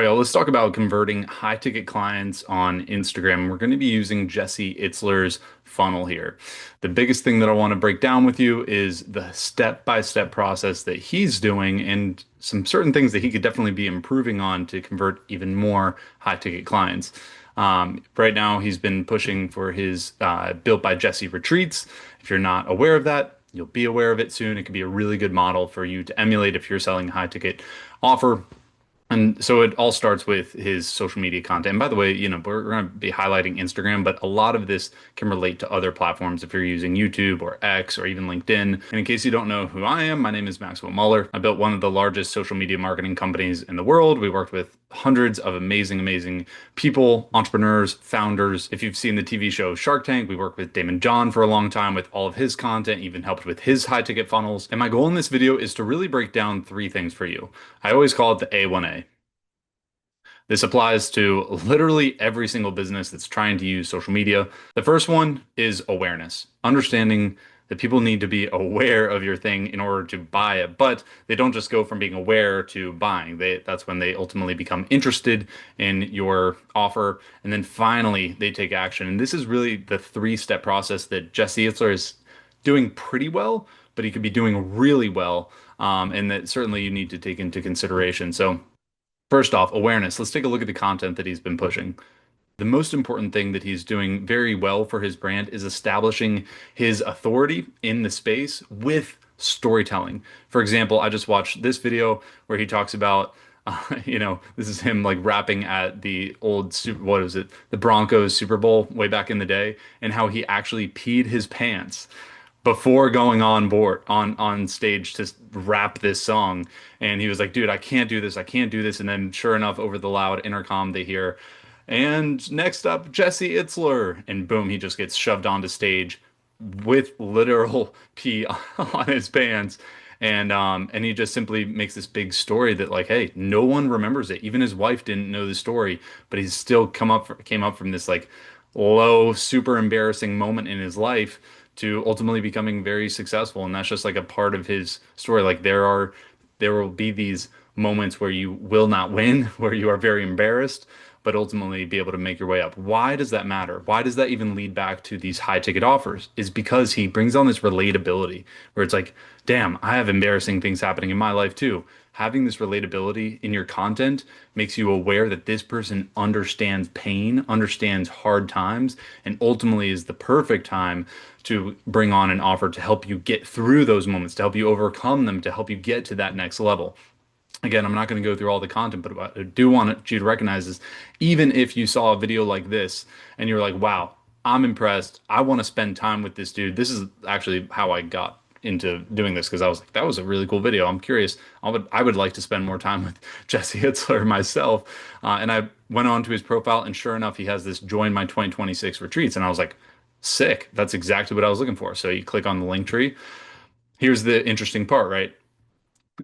right, well, let's talk about converting high ticket clients on Instagram. We're going to be using Jesse Itzler's funnel here. The biggest thing that I want to break down with you is the step-by-step process that he's doing and some certain things that he could definitely be improving on to convert even more high ticket clients. Right now, he's been pushing for his Built by Jesse retreats. If you're not aware of that, you'll be aware of it soon. It could be a really good model for you to emulate if you're selling a high ticket offer. And so it all starts with his social media content. And by the way, we're going to be highlighting Instagram, but a lot of this can relate to other platforms if you're using YouTube or X or even LinkedIn. And in case you don't know who I am, my name is Maxwell Muller. I built one of the largest social media marketing companies in the world. We worked with hundreds of amazing people, entrepreneurs, founders. If you've seen the TV show Shark Tank, we worked with Damon John for a long time with all of his content, even helped with his high ticket funnels. And my goal in this video is to really break down three things for you. I always call it the A1A. This applies to literally every single business that's trying to use social media. The first one is awareness, understanding that people need to be aware of your thing in order to buy it, but they don't just go from being aware to buying. That's when they ultimately become interested in your offer, and then finally they take action. And this is really the three-step process that Jesse Itzler is doing pretty well, but he could be doing really well, and that certainly you need to take into consideration. So first off, awareness. Let's take a look at the content that he's been pushing. The most important thing that he's doing very well for his brand is establishing his authority in the space with storytelling. For example, I just watched this video where he talks about, this is him like rapping at the old what is it, the Broncos Super Bowl way back in the day, and how he actually peed his pants before going on stage to rap this song. And he was like, dude, I can't do this, I can't do this. And then sure enough, over the loud intercom they hear, and next up, Jesse Itzler, and boom, he just gets shoved onto stage with literal pee on his pants. And he just simply makes this big story that, like, hey, no one remembers it, even his wife didn't know the story, but he's still came up from this like low, super embarrassing moment in his life to ultimately becoming very successful. And that's just like a part of his story. Like there will be these moments where you will not win, where you are very embarrassed, but ultimately be able to make your way up. Why does that matter? Why does that even lead back to these high ticket offers? Is because he brings on this relatability where it's like, damn, I have embarrassing things happening in my life too. Having this relatability in your content makes you aware that this person understands pain, understands hard times, and ultimately is the perfect time to bring on an offer to help you get through those moments, to help you overcome them, to help you get to that next level. Again, I'm not going to go through all the content, but what I do want you to recognize is even if you saw a video like this and you're like, wow, I'm impressed. I want to spend time with this dude. This is actually how I got into doing this because I was like, that was a really cool video. I'm curious. I would like to spend more time with Jesse Itzler myself. And I went on to his profile, and sure enough, he has this join my 2026 retreats. And I was like, sick. That's exactly what I was looking for. So you click on the link tree. Here's the interesting part, right?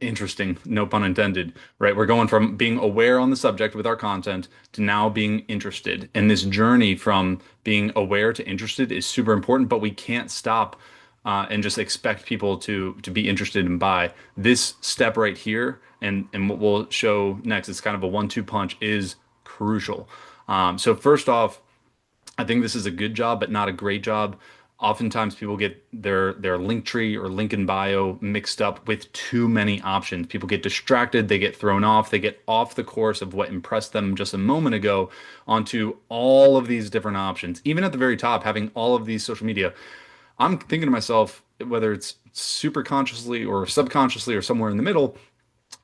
Interesting, no pun intended, right? We're going from being aware on the subject with our content to now being interested. And this journey from being aware to interested is super important, but we can't stop and just expect people to be interested and buy. This step right here, and what we'll show next, it's kind of a one-two punch, is crucial. So first off, I think this is a good job, but not a great job. Oftentimes people get their link tree or link in bio mixed up with too many options. People get distracted, they get thrown off, they get off the course of what impressed them just a moment ago onto all of these different options. Even at the very top, having all of these social media. I'm thinking to myself, whether it's super consciously or subconsciously or somewhere in the middle,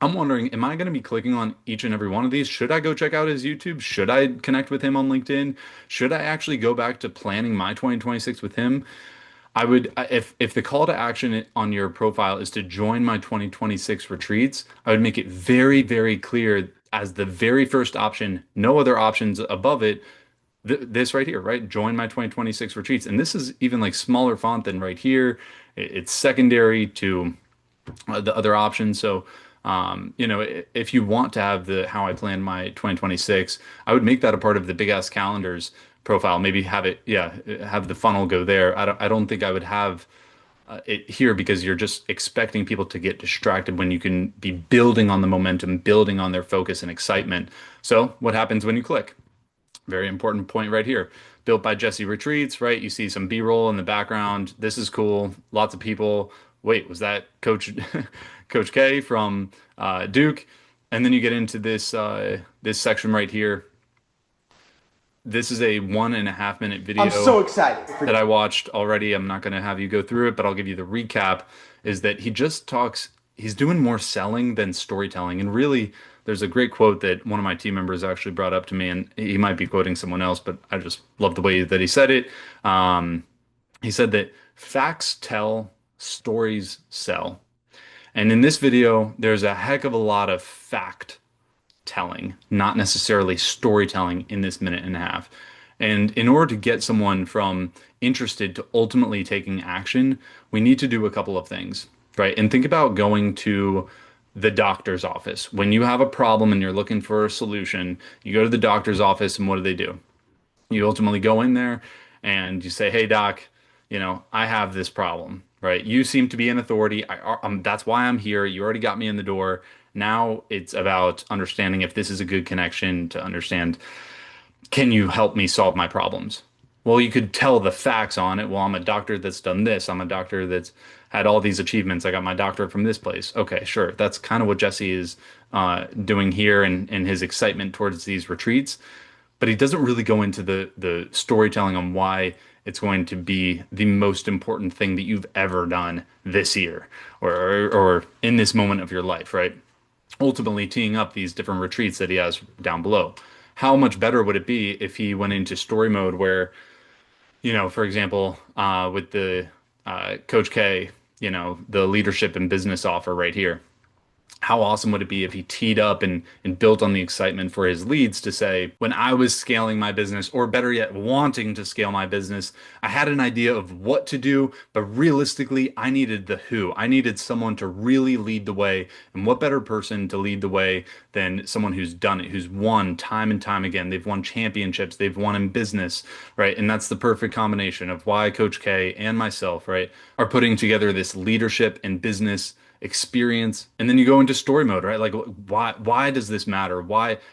I'm wondering, am I going to be clicking on each and every one of these? Should I go check out his YouTube? Should I connect with him on LinkedIn? Should I actually go back to planning my 2026 with him? I would, if the call to action on your profile is to join my 2026 retreats, I would make it very clear as the very first option, no other options above it. This right here, right? Join my 2026 retreats. And this is even like smaller font than right here. It's secondary to the other options. So, if you want to have the how I plan my 2026, I would make that a part of the big ass calendars profile. Maybe have it, yeah, have the funnel go there. I don't think I would have it here because you're just expecting people to get distracted when you can be building on the momentum, building on their focus and excitement. So, what happens when you click? Very important point right here. Built by Jesse Retreats, right? You see some B-roll in the background. This is cool. Lots of people. Wait, was that Coach Coach K from Duke? And then you get into this section right here. This is a 1.5 minute I'm video so excited that for I watched already. I'm not going to have you go through it, but I'll give you the recap. Is that he just talks, he's doing more selling than storytelling. And really, there's a great quote that one of my team members actually brought up to me, and he might be quoting someone else, but I just love the way that he said it. Um, he said that facts tell, stories sell. And in this video, there's a heck of a lot of fact telling, not necessarily storytelling in this 1.5 minutes. And in order to get someone from interested to ultimately taking action, we need to do a couple of things, right? And think about going to the doctor's office. When you have a problem and you're looking for a solution, you go to the doctor's office and what do? You ultimately go in there and you say, "Hey, doc, I have this problem, right? You seem to be an authority. That's why I'm here. You already got me in the door. Now it's about understanding if this is a good connection to understand, can you help me solve my problems?" Well, you could tell the facts on it. Well, I'm a doctor that's done this. I'm a doctor that's had all these achievements. I got my doctorate from this place. Okay, sure. That's kind of what Jesse is doing here and his excitement towards these retreats, but he doesn't really go into the storytelling on why it's going to be the most important thing that you've ever done this year or in this moment of your life, right? Ultimately teeing up these different retreats that he has down below. How much better would it be if he went into story mode where, for example, with the Coach K, the leadership and business offer right here, how awesome would it be if he teed up and built on the excitement for his leads to say, when I was scaling my business, or better yet, wanting to scale my business, I had an idea of what to do, but realistically, I needed the who. I needed someone to really lead the way. And what better person to lead the way than someone who's done it, who's won time and time again? They've won championships, they've won in business, right? And that's the perfect combination of why Coach K and myself, right, are putting together this leadership and business experience. And then you go into story mode, right? Like, why does this matter?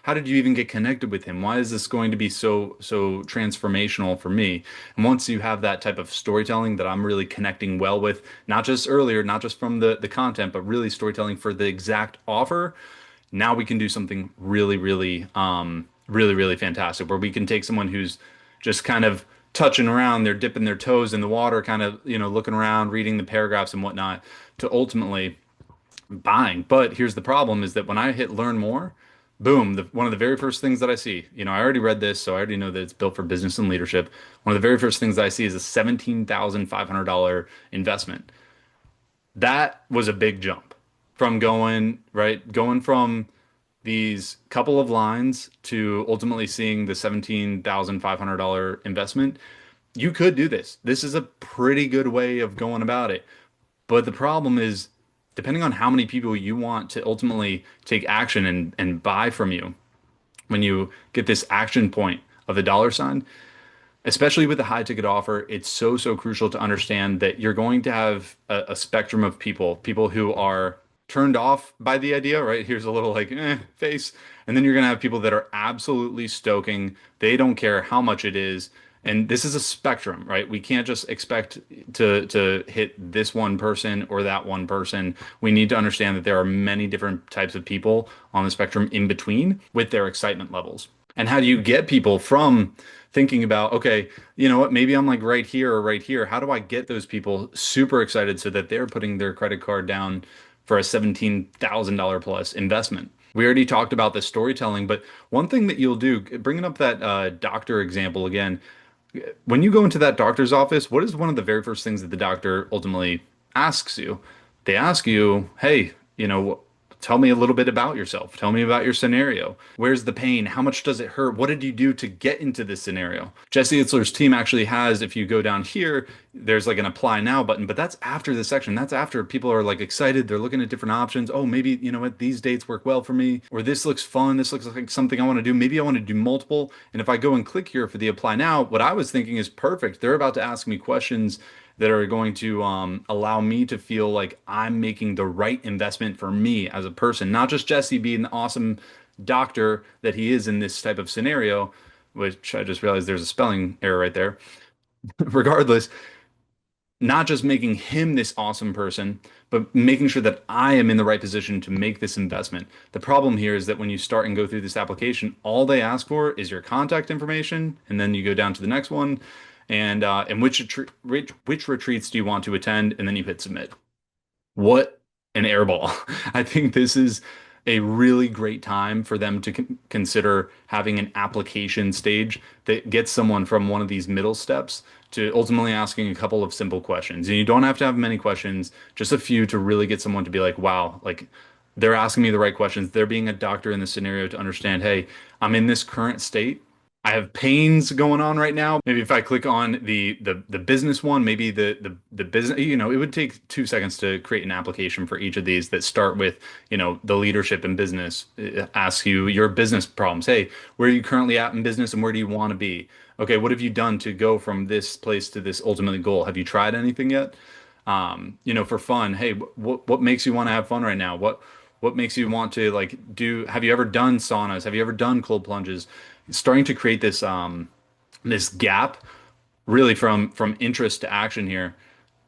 How did you even get connected with him? Why is this going to be so transformational for me? And once you have that type of storytelling that I'm really connecting well with, not just earlier, not just from the content, but really storytelling for the exact offer, now we can do something really fantastic where we can take someone who's just kind of touching around, they're dipping their toes in the water, kind of, looking around, reading the paragraphs and whatnot, to ultimately buying. But here's the problem is that when I hit learn more, boom, one of the very first things that I see, I already read this, so I already know that it's built for business and leadership. One of the very first things that I see is a $17,500 investment. That was a big jump from going from these couple of lines to ultimately seeing the $17,500 investment. You could do this. This is a pretty good way of going about it. But the problem is, depending on how many people you want to ultimately take action and buy from you, when you get this action point of the dollar sign, especially with a high ticket offer, it's so crucial to understand that you're going to have a spectrum of people who are turned off by the idea, right? Here's a little like face. And then you're going to have people that are absolutely stoking. They don't care how much it is. And this is a spectrum, right? We can't just expect to hit this one person or that one person. We need to understand that there are many different types of people on the spectrum in between with their excitement levels. And how do you get people from thinking about, okay, you know what, maybe I'm like right here or right here. How do I get those people super excited so that they're putting their credit card down for a $17,000 plus investment? We already talked about the storytelling, but one thing that you'll do, bringing up that doctor example again, when you go into that doctor's office, what is one of the very first things that the doctor ultimately asks you? They ask you, hey, tell me a little bit about yourself. Tell me about your scenario. Where's the pain? How much does it hurt? What did you do to get into this scenario? Jesse Itzler's team actually has, if you go down here, there's like an apply now button, but that's after the section. That's after people are like excited. They're looking at different options. Oh, maybe, you know what, these dates work well for me, or this looks fun. This looks like something I want to do. Maybe I want to do multiple. And if I go and click here for the apply now, what I was thinking is perfect. They're about to ask me questions that are going to allow me to feel like I'm making the right investment for me as a person, not just Jesse being the awesome doctor that he is in this type of scenario, which I just realized there's a spelling error right there. Regardless, not just making him this awesome person, but making sure that I am in the right position to make this investment. The problem here is that when you start and go through this application, all they ask for is your contact information, and then you go down to the next one, and which retreats do you want to attend, and then you hit submit. What an airball. I think this is a really great time for them to consider having an application stage that gets someone from one of these middle steps to ultimately asking a couple of simple questions. And you don't have to have many questions, just a few to really get someone to be like, wow, like they're asking me the right questions. They're being a doctor in this scenario to understand, hey, I'm in this current state. I have pains going on right now. Maybe if I click on the business one, maybe the business, it would take 2 seconds to create an application for each of these that start with, the leadership in business. It asks you your business problems. Hey, where are you currently at in business and where do you want to be? Okay, what have you done to go from this place to this ultimate goal? Have you tried anything yet? For fun, hey, what makes you want to have fun right now? What makes you want to like do? Have you ever done saunas? Have you ever done cold plunges? Starting to create this gap really from interest to action here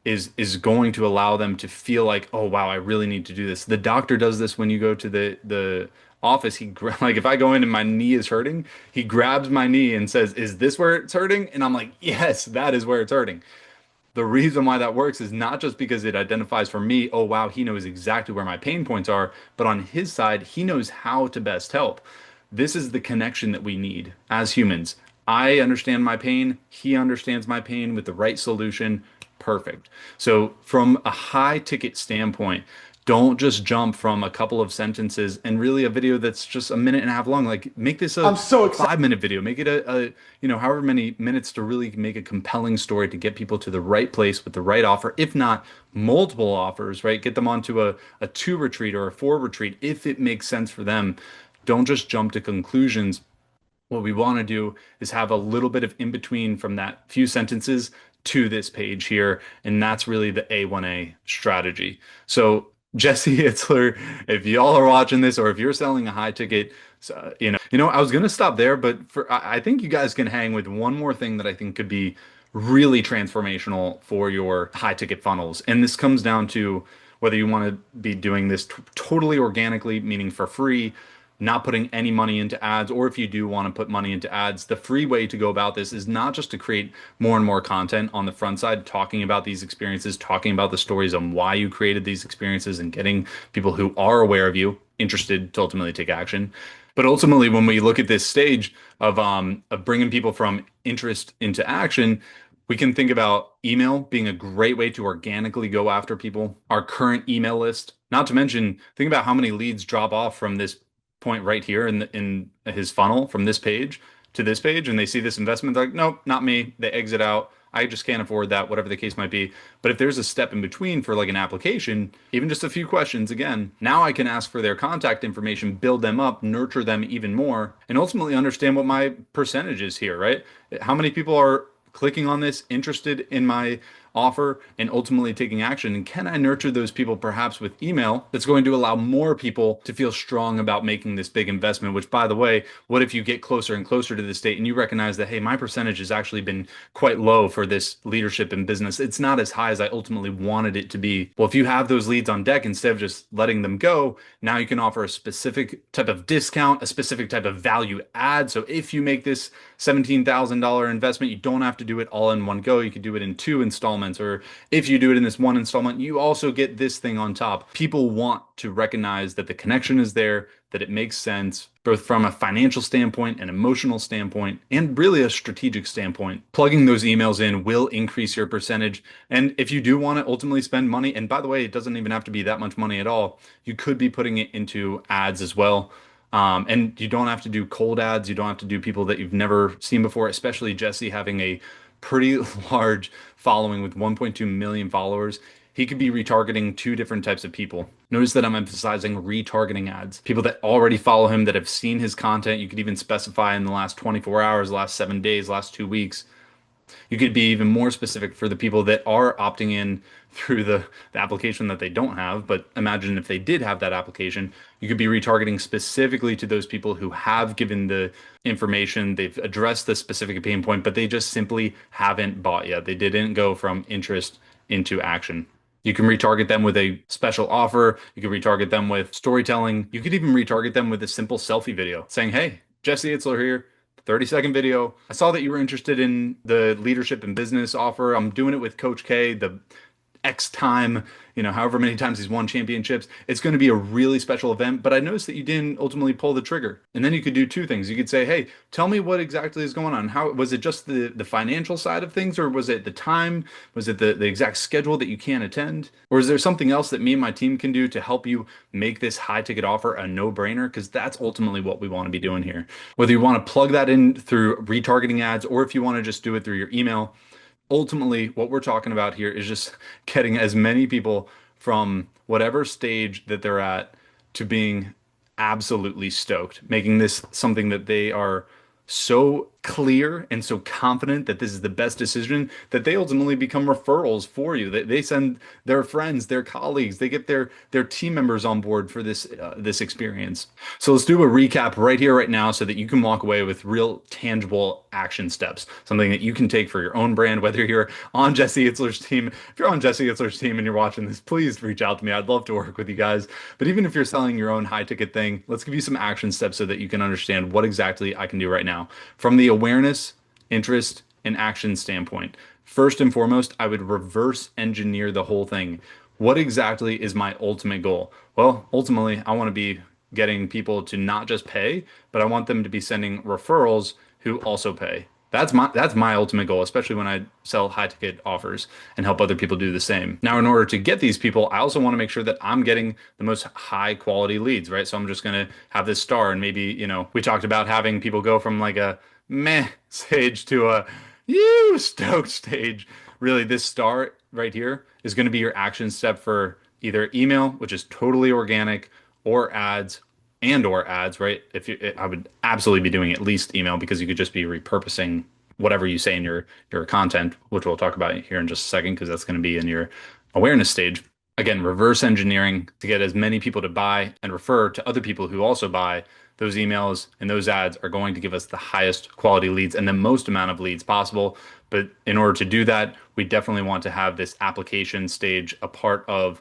is going to allow them to feel like, oh wow, I really need to do this. The doctor does this when you go to the office. Like if I go in and my knee is hurting, he grabs my knee and says, "Is this where it's hurting?" And I'm like, "Yes, that is where it's hurting." The reason why that works is not just because it identifies for me, oh wow, he knows exactly where my pain points are, but on his side, he knows how to best help. This is the connection that we need as humans. I understand my pain, he understands my pain with the right solution. Perfect. So, from a high ticket standpoint, don't just jump from a couple of sentences and really a video that's just a minute and a half long. Like make this I'm so a excited. 5 minute video. Make it however many minutes to really make a compelling story to get people to the right place with the right offer, if not multiple offers, right? Get them onto a two retreat or a four retreat if it makes sense for them. Don't just jump to conclusions. What we want to do is have a little bit of in between from that few sentences to this page here, and that's really the A1A strategy. So, Jesse Itzler, if y'all are watching this, or if you're selling a high ticket, so, I was gonna stop there, but I think you guys can hang with one more thing that I think could be really transformational for your high ticket funnels, and this comes down to whether you want to be doing this totally organically, meaning for free, not putting any money into ads, or if you do want to put money into ads, the free way to go about this is not just to create more and more content on the front side, talking about these experiences, talking about the stories on why you created these experiences, and getting people who are aware of you interested to ultimately take action. But ultimately, when we look at this stage of bringing people from interest into action, we can think about email being a great way to organically go after people, our current email list. Not to mention, think about how many leads drop off from this point right here in his funnel from this page to this page, and they see this investment, they're like, nope, not me. They exit out. I just can't afford that, whatever the case might be. But if there's a step in between for like an application, even just a few questions, again, now I can ask for their contact information, build them up, nurture them even more, and ultimately understand what my percentage is here, right? How many people are clicking on this, interested in my offer, and ultimately taking action? And can I nurture those people perhaps with email that's going to allow more people to feel strong about making this big investment? Which, by the way, what if you get closer and closer to this date and you recognize that, hey, my percentage has actually been quite low for this leadership in business? It's not as high as I ultimately wanted it to be. Well, if you have those leads on deck, instead of just letting them go, now you can offer a specific type of discount, a specific type of value add. So if you make this $17,000 investment, you don't have to do it all in one go. You could do it in two installments, or if you do it in this one installment, you also get this thing on top. People want to recognize that the connection is there, that it makes sense, both from a financial standpoint, an emotional standpoint, and really a strategic standpoint. Plugging those emails in will increase your percentage. And if you do want to ultimately spend money, and by the way, it doesn't even have to be that much money at all, you could be putting it into ads as well. And you don't have to do cold ads. You don't have to do people that you've never seen before, especially Jesse having a pretty large following with 1.2 million followers. He could be retargeting two different types of people. Notice that I'm emphasizing retargeting ads. People that already follow him, that have seen his content. You could even specify in the last 24 hours, last 7 days, last 2 weeks. You could be even more specific for the people that are opting in through the application that they don't have. But imagine if they did have that application, you could be retargeting specifically to those people who have given the information, they've addressed the specific pain point, but they just simply haven't bought yet. They didn't go from interest into action. You can retarget them with a special offer. You can retarget them with storytelling. You could even retarget them with a simple selfie video saying, "Hey, Jesse Itzler here. 30-second video. I saw that you were interested in the leadership and business offer. I'm doing it with Coach K, the X time, however many times he's won championships. It's going to be a really special event, but I noticed that you didn't ultimately pull the trigger." And then you could do two things. You could say, "Hey, tell me what exactly is going on. How was it just the financial side of things, or was it the time? Was it the exact schedule that you can't attend? Or is there something else that me and my team can do to help you make this high ticket offer a no-brainer?" Because that's ultimately what we want to be doing here. Whether you want to plug that in through retargeting ads, or if you want to just do it through your email, ultimately what we're talking about here is just getting as many people from whatever stage that they're at to being absolutely stoked, making this something that they are so clear and so confident that this is the best decision that they ultimately become referrals for you. They send their friends, their colleagues, they get their team members on board for this experience. So let's do a recap right here, right now, so that you can walk away with real tangible action steps, something that you can take for your own brand, whether you're on Jesse Itzler's team. If you're on Jesse Itzler's team and you're watching this, please reach out to me. I'd love to work with you guys. But even if you're selling your own high ticket thing, let's give you some action steps so that you can understand what exactly I can do right now from the awareness, interest, and action standpoint. First and foremost, I would reverse engineer the whole thing. What exactly is my ultimate goal? Well, ultimately, I want to be getting people to not just pay, but I want them to be sending referrals who also pay. That's my ultimate goal, especially when I sell high ticket offers and help other people do the same. Now, in order to get these people, I also want to make sure that I'm getting the most high quality leads, right? So I'm just going to have this star, and maybe, we talked about having people go from like a meh stage to a you stoked stage. Really, this star right here is going to be your action step for either email, which is totally organic, or ads, or ads, right? If you, I would absolutely be doing at least email, because you could just be repurposing whatever you say in your content, which we'll talk about here in just a second, because that's going to be in your awareness stage. Again, reverse engineering to get as many people to buy and refer to other people who also buy. Those emails and those ads are going to give us the highest quality leads and the most amount of leads possible. But in order to do that, we definitely want to have this application stage a part of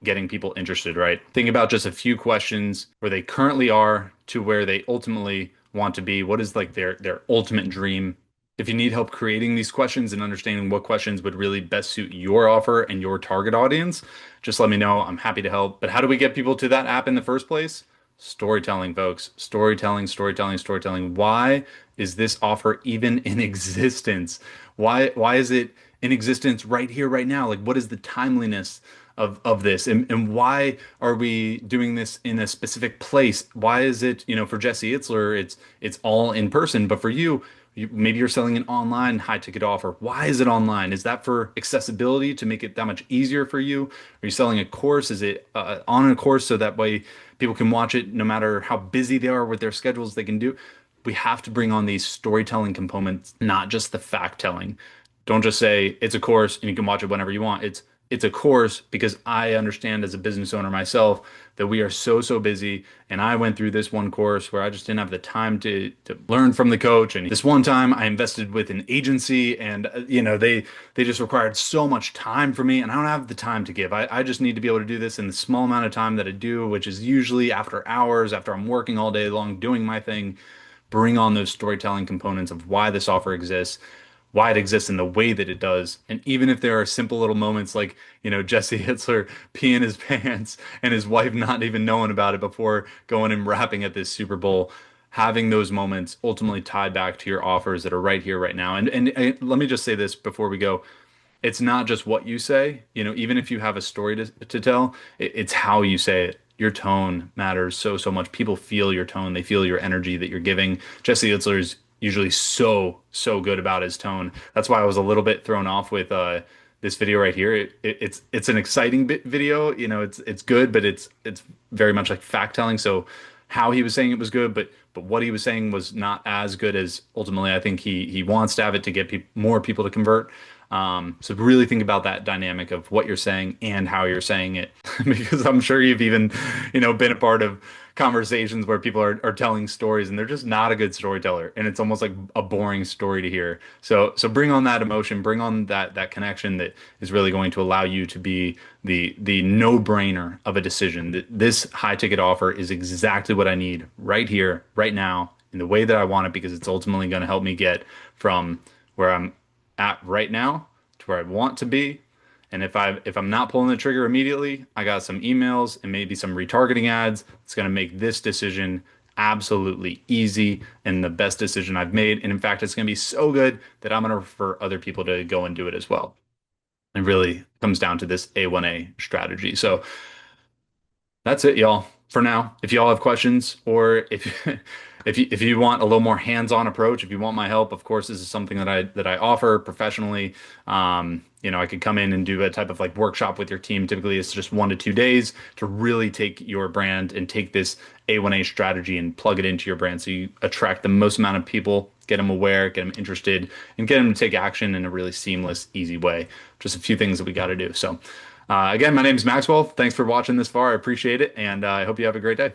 getting people interested, right? Think about just a few questions where they currently are to where they ultimately want to be. What is like their ultimate dream? If you need help creating these questions and understanding what questions would really best suit your offer and your target audience, just let me know. I'm happy to help. But how do we get people to that app in the first place? Storytelling, folks. Storytelling, storytelling, storytelling. Why is this offer even in existence? Why is it in existence right here, right now? Like, what is the timeliness of this? And why are we doing this in a specific place? Why is it, for Jesse Itzler, it's all in person, but for you, maybe you're selling an online high ticket offer. Why is it online? Is that for accessibility to make it that much easier for you? Are you selling a course? Is it on a course so that way people can watch it no matter how busy they are with their schedules, they can do? We have to bring on these storytelling components, not just the fact telling. Don't just say it's a course and you can watch it whenever you want. It's a course because I understand as a business owner myself that we are so busy, and I went through this one course where I just didn't have the time to learn from the coach. And this one time I invested with an agency, and they just required so much time for me, and I don't have the time to give. I just need to be able to do this in the small amount of time that I do, which is usually after hours, after I'm working all day long doing my thing. Bring on those storytelling components of why this offer exists, why it exists in the way that it does. And even if there are simple little moments like, Jesse Itzler peeing his pants and his wife not even knowing about it before going and rapping at this Super Bowl, having those moments ultimately tied back to your offers that are right here, right now. And let me just say this before we go. It's not just what you say, even if you have a story to tell, it's how you say it. Your tone matters so much. People feel your tone. They feel your energy that you're giving. Jesse Itzler is usually so good about his tone. That's why I was a little bit thrown off with this video right here. It's an exciting video. It's good, but it's very much like fact telling. So how he was saying it was good, but but what he was saying was not as good as ultimately I think he wants to have it to get more people to convert. So really think about that dynamic of what you're saying and how you're saying it, because I'm sure you've even, been a part of conversations where people are telling stories and they're just not a good storyteller, and it's almost like a boring story to hear. So bring on that emotion, bring on that connection that is really going to allow you to be the no-brainer of a decision. This high ticket offer is exactly what I need right here, right now, in the way that I want it, because it's ultimately going to help me get from where I'm at right now to where I want to be. And if I'm not pulling the trigger immediately, I got some emails and maybe some retargeting ads. It's going to make this decision absolutely easy and the best decision I've made. And in fact, it's going to be so good that I'm going to refer other people to go and do it as well. It really comes down to this A1A strategy. So that's it, y'all, for now. If y'all have questions, or if if you want a little more hands-on approach, if you want my help, of course, this is something that I offer professionally. I could come in and do a type of like workshop with your team. Typically, it's just 1 to 2 days to really take your brand and take this A1A strategy and plug it into your brand so you attract the most amount of people, get them aware, get them interested, and get them to take action in a really seamless, easy way. Just a few things that we got to do. So. Again, my name is Maxwell. Thanks for watching this far. I appreciate it, and I hope you have a great day.